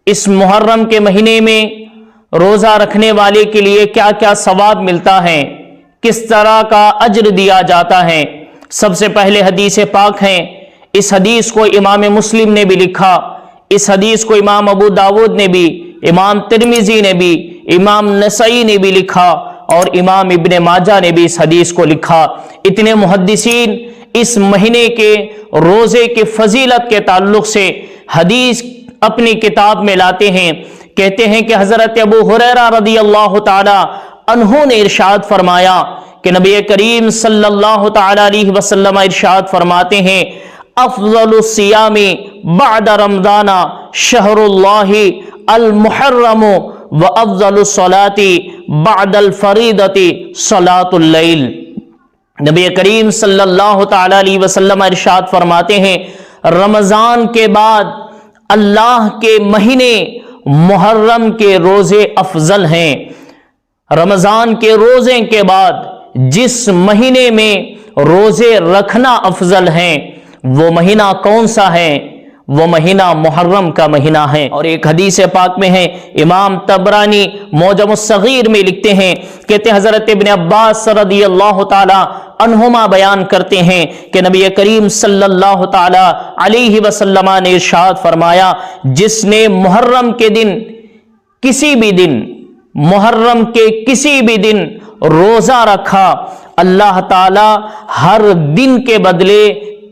اس محرم کے مہینے میں روزہ رکھنے والے کے لیے کیا کیا ثواب ملتا ہے، کس طرح کا اجر دیا جاتا ہے۔ سب سے پہلے حدیث پاک ہیں، اس حدیث کو امام مسلم نے بھی لکھا، اس حدیث کو امام ابو داود نے بھی، امام ترمذی نے بھی، امام نسائی نے بھی لکھا اور امام ابن ماجہ نے بھی اس حدیث کو لکھا۔ اتنے محدثین اس مہینے کے روزے کی فضیلت کے تعلق سے حدیث اپنی کتاب میں لاتے ہیں۔ کہتے ہیں کہ حضرت ابو ہریرہ رضی اللہ تعالی عنہ نے ارشاد فرمایا کہ نبی کریم صلی اللہ تعالی علیہ وسلم ارشاد فرماتے ہیں، افضل الصیام بعد رمضان شہر اللہ المحرم وافضل الصلاة بعد الفریضۃ صلاة اللیل۔ نبی کریم صلی اللہ تعالی علیہ وسلم ارشاد فرماتے ہیں، رمضان کے بعد اللہ کے مہینے محرم کے روزے افضل ہیں۔ رمضان کے روزے کے بعد جس مہینے میں روزے رکھنا افضل ہیں وہ مہینہ کون سا ہے؟ وہ مہینہ محرم کا مہینہ ہے۔ اور ایک حدیث پاک میں ہے، امام طبرانی معجم الصغیر میں لکھتے ہیں، کہتے ہیں حضرت ابن عباس رضی اللہ تعالی عنہما بیان کرتے ہیں کہ نبی کریم صلی اللہ تعالی علیہ وسلم نے ارشاد فرمایا، جس نے محرم کے دن کسی بھی دن، محرم کے کسی بھی دن روزہ رکھا، اللہ تعالی ہر دن کے بدلے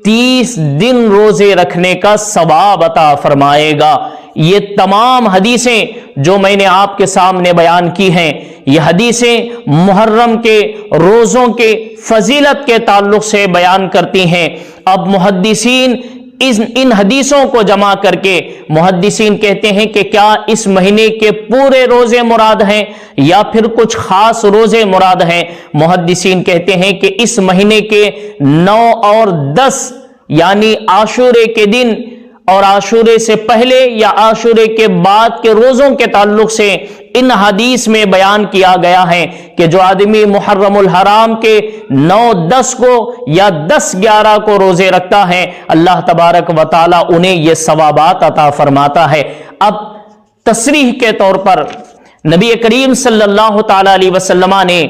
30 دن روزے رکھنے کا ثواب عطا فرمائے گا۔ یہ تمام حدیثیں جو میں نے آپ کے سامنے بیان کی ہیں، یہ حدیثیں محرم کے روزوں کے فضیلت کے تعلق سے بیان کرتی ہیں۔ اب محدثین ان حدیثوں کو جمع کر کے محدثین کہتے ہیں کہ کیا اس مہینے کے پورے روزے مراد ہیں یا پھر کچھ خاص روزے مراد ہیں؟ محدثین کہتے ہیں کہ اس مہینے کے 9 اور 10 یعنی عاشورے کے دن اور عاشورے سے پہلے یا عاشورے کے بعد کے روزوں کے تعلق سے ان حدیث میں بیان کیا گیا ہے کہ جو آدمی محرم الحرام کے 9 10 کو یا 10 11 کو روزے رکھتا ہے، اللہ تبارک و تعالی انہیں یہ ثوابات عطا فرماتا ہے۔ اب تصریح کے طور پر نبی کریم صلی اللہ تعالی علیہ وسلم نے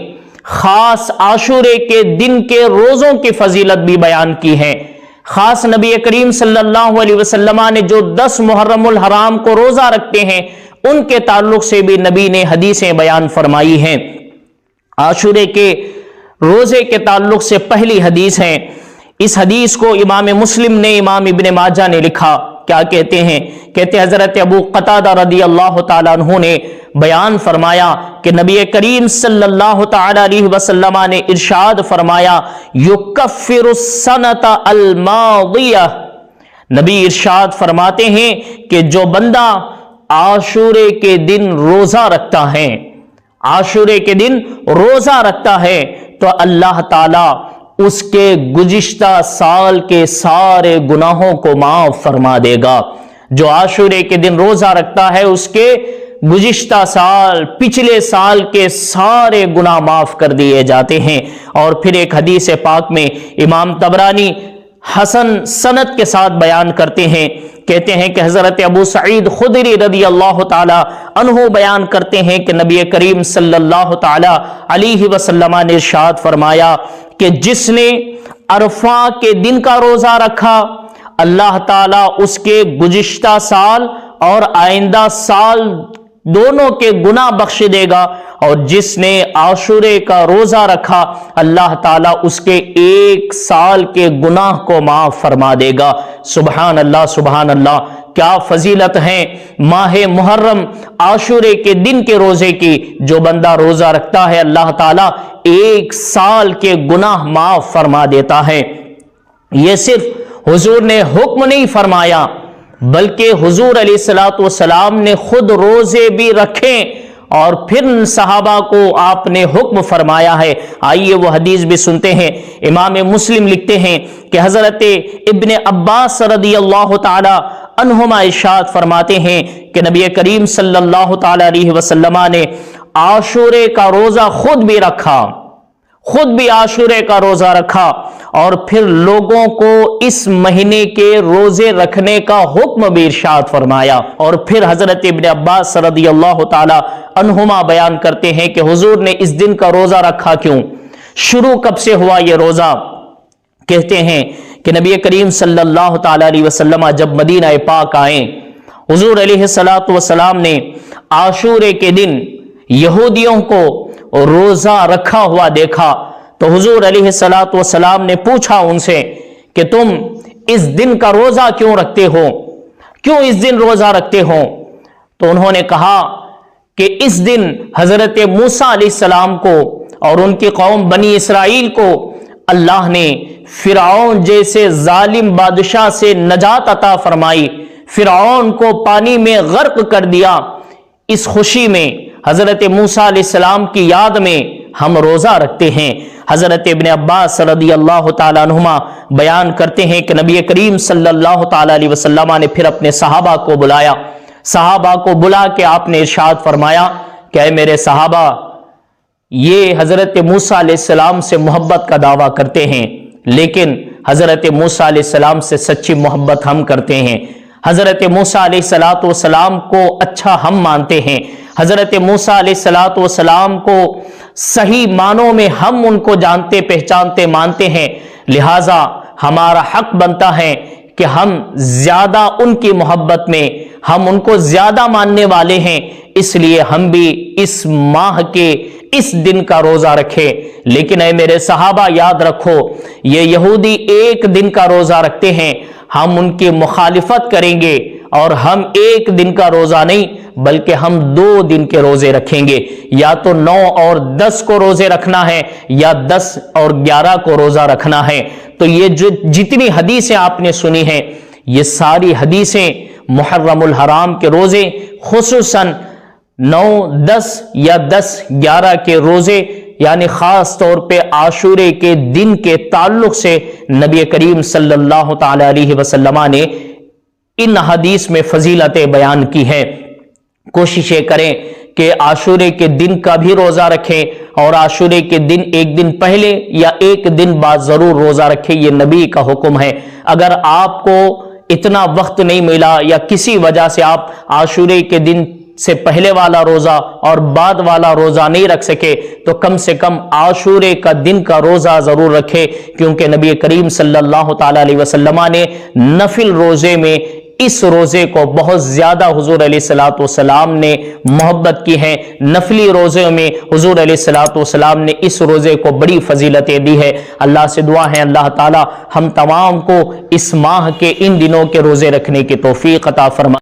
خاص عاشورے کے دن کے روزوں کی فضیلت بھی بیان کی ہے۔ خاص نبی کریم صلی اللہ علیہ وسلم نے جو 10 محرم الحرام کو روزہ رکھتے ہیں ان کے تعلق سے بھی نبی نے حدیثیں بیان فرمائی ہیں۔ عاشورے کے روزے کے تعلق سے پہلی حدیث ہے، اس حدیث کو امام مسلم نے، امام ابن ماجہ نے لکھا۔ کیا کہتے ہیں؟ کہتے حضرت ابو قتادہ رضی اللہ تعالیٰ عنہ نے بیان فرمایا کہ نبی کریم صلی اللہ تعالی علیہ وسلم نے ارشاد فرمایا، یکفر السنۃ الماضیہ۔ نبی ارشاد فرماتے ہیں کہ جو بندہ عاشورے کے دن روزہ رکھتا ہے، عاشورے کے دن روزہ رکھتا ہے تو اللہ تعالی اس کے گزشتہ سال کے سارے گناہوں کو معاف فرما دے گا۔ جو عاشورے کے دن روزہ رکھتا ہے اس کے گزشتہ سال، پچھلے سال کے سارے گناہ معاف کر دیے جاتے ہیں۔ اور پھر ایک حدیث پاک میں امام طبرانی حسن سند کے ساتھ بیان کرتے ہیں، کہتے ہیں کہ حضرت ابو سعید خدری رضی اللہ تعالی عنہ بیان کرتے ہیں کہ نبی کریم صلی اللہ تعالی علیہ وسلم نے ارشاد فرمایا کہ جس نے عرفہ کے دن کا روزہ رکھا، اللہ تعالیٰ اس کے گزشتہ سال اور آئندہ سال دونوں کے گناہ بخش دے گا، اور جس نے عاشورے کا روزہ رکھا اللہ تعالیٰ اس کے 1 سال کے گناہ کو معاف فرما دے گا۔ سبحان اللہ، سبحان اللہ، کیا فضیلت ہے ماہ محرم عاشورے کے دن کے روزے کی۔ جو بندہ روزہ رکھتا ہے اللہ تعالیٰ 1 سال کے گناہ معاف فرما دیتا ہے۔ یہ صرف حضور نے حکم نہیں فرمایا بلکہ حضور علیہ الصلوۃ والسلام نے خود روزے بھی رکھے اور پھر صحابہ کو آپ نے حکم فرمایا ہے۔ آئیے وہ حدیث بھی سنتے ہیں۔ امام مسلم لکھتے ہیں کہ حضرت ابن عباس رضی اللہ تعالی عنہما ارشاد فرماتے ہیں کہ نبی کریم صلی اللہ تعالی علیہ وسلم نے عاشورے کا روزہ خود بھی رکھا، خود بھی عاشورے کا روزہ رکھا اور پھر لوگوں کو اس مہینے کے روزے رکھنے کا حکم بھی ارشاد فرمایا۔ اور پھر حضرت ابن عباس رضی اللہ تعالی عنہما بیان کرتے ہیں کہ حضور نے اس دن کا روزہ رکھا کیوں، شروع کب سے ہوا یہ روزہ؟ کہتے ہیں کہ نبی کریم صلی اللہ تعالی علیہ وسلم جب مدینہ پاک آئے، حضور علیہ الصلوۃ والسلام نے عاشورے کے دن یہودیوں کو روزہ رکھا ہوا دیکھا تو حضور علیہ الصلوۃ والسلام نے پوچھا ان سے کہ تم اس دن کا روزہ کیوں رکھتے ہو، کیوں اس دن روزہ رکھتے ہو؟ تو انہوں نے کہا کہ اس دن حضرت موسیٰ علیہ السلام کو اور ان کی قوم بنی اسرائیل کو اللہ نے فرعون جیسے ظالم بادشاہ سے نجات عطا فرمائی، فرعون کو پانی میں غرق کر دیا۔ اس خوشی میں حضرت موسیٰ علیہ السلام کی یاد میں ہم روزہ رکھتے ہیں۔ حضرت ابن عباس رضی اللہ تعالیٰ عنہما بیان کرتے ہیں کہ نبی کریم صلی اللہ تعالیٰ علیہ وسلم نے پھر اپنے صحابہ کو بلایا، صحابہ کو بلا کے آپ نے ارشاد فرمایا کہ اے میرے صحابہ، یہ حضرت موسیٰ علیہ السلام سے محبت کا دعویٰ کرتے ہیں لیکن حضرت موسیٰ علیہ السلام سے سچی محبت ہم کرتے ہیں، حضرت موسیٰ علیہ السلام کو اچھا ہم مانتے ہیں، حضرت موسیٰ علیہ السلام کو صحیح معنوں میں ہم ان کو جانتے پہچانتے مانتے ہیں، لہٰذا ہمارا حق بنتا ہے کہ ہم زیادہ ان کی محبت میں، ہم ان کو زیادہ ماننے والے ہیں، اس لیے ہم بھی اس ماہ کے اس دن کا روزہ رکھے۔ لیکن اے میرے صحابہ یاد رکھو، یہ یہودی ایک دن کا روزہ رکھتے ہیں، ہم ان کی مخالفت کریں گے اور ہم ایک دن کا روزہ نہیں بلکہ ہم 2 دن کے روزے رکھیں گے، یا تو 9 اور 10 کو روزے رکھنا ہے یا 10 اور 11 کو روزہ رکھنا ہے۔ تو یہ جو جتنی حدیثیں آپ نے سنی ہیں یہ ساری حدیثیں محرم الحرام کے روزے، خصوصاً 9، 10 یا 10، 11 کے روزے، یعنی خاص طور پہ عاشورے کے دن کے تعلق سے نبی کریم صلی اللہ تعالی علیہ وسلم نے ان حدیث میں فضیلتیں بیان کی ہیں۔ کوششیں کریں کہ عاشورے کے دن کا بھی روزہ رکھیں اور عاشورے کے دن ایک دن پہلے یا ایک دن بعد ضرور روزہ رکھیں، یہ نبی کا حکم ہے۔ اگر آپ کو اتنا وقت نہیں ملا یا کسی وجہ سے آپ عاشورے کے دن سے پہلے والا روزہ اور بعد والا روزہ نہیں رکھ سکے تو کم سے کم عاشورے کا دن کا روزہ ضرور رکھے، کیونکہ نبی کریم صلی اللہ تعالی علیہ وسلم نے نفل روزے میں اس روزے کو بہت زیادہ حضور علیہ الصلوۃ والسلام نے محبت کی ہے، نفلی روزے میں حضور علیہ الصلوۃ والسلام نے اس روزے کو بڑی فضیلتیں دی ہے۔ اللہ سے دعا ہے اللہ تعالی ہم تمام کو اس ماہ کے ان دنوں کے روزے رکھنے کی توفیق عطا فرمائے۔